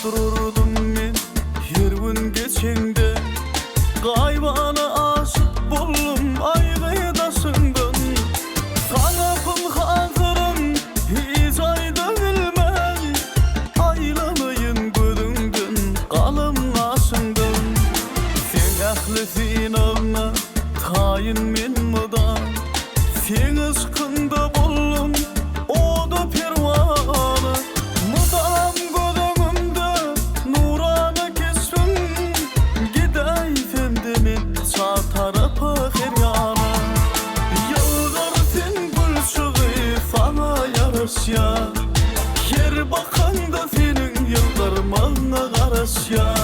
dururdum men her gün geçende. Gaybana aşık boldum aygıydasından. Sana pul hazırım hiç ayda bilmem. Aylamayın gözünden kalımlasından. Sen ahli finağına tayin men mıdan. Sen ıskında boldum o da pervana. Mıdan gözümde nurana kessin. Giday fendemin sağ tarafa her yana. Yılgar sen gül çığı sana yarasya. Her bakanda senin yıldırmağına karasya.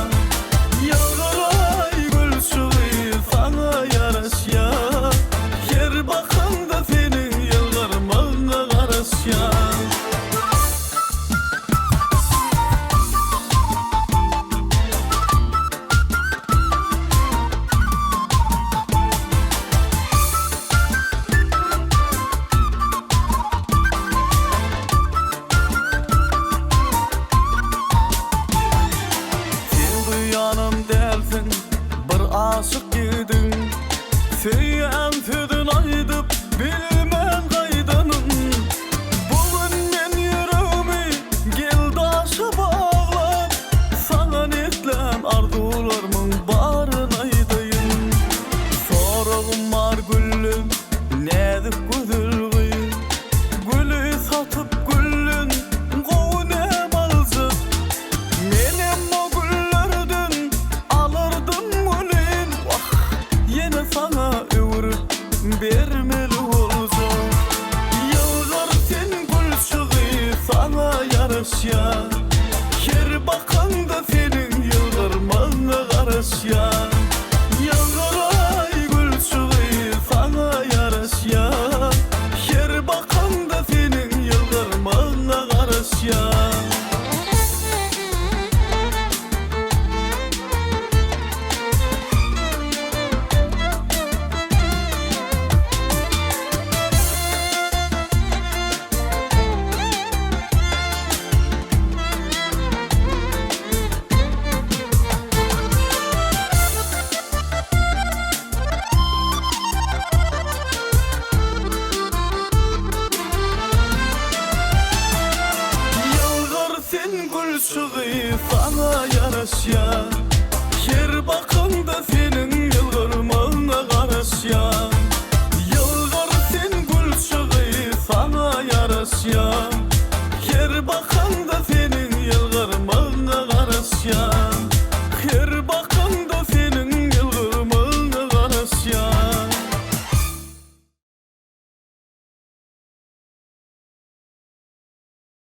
Yılgar ay gül çığı sana yarasya. Her bakanda senin yıldırmağına karasya. Yanım dersin bir aşık gidin. Feyen fedin aydıp bilmem kaydanın. Bugün men yüreğimi gel daşı bağlap. Sana netlem arzularımın barın aydayın. Sorağım var gülüm nedik güzülgü. Gülü satıp gülün kovnem alzıp. Menem o güllerden alırdım gülün. Yine sana öğürüp vermeli olacağım. Yılgar sen gül çığı sana yarasya. Her bakanda senin yıldırmağına karasya. Yılgar ay gül çığı sana yarasya. Her bakanda senin yıldırmağına karasya. Sen gül çığı sana yarasya. Her bakanda sen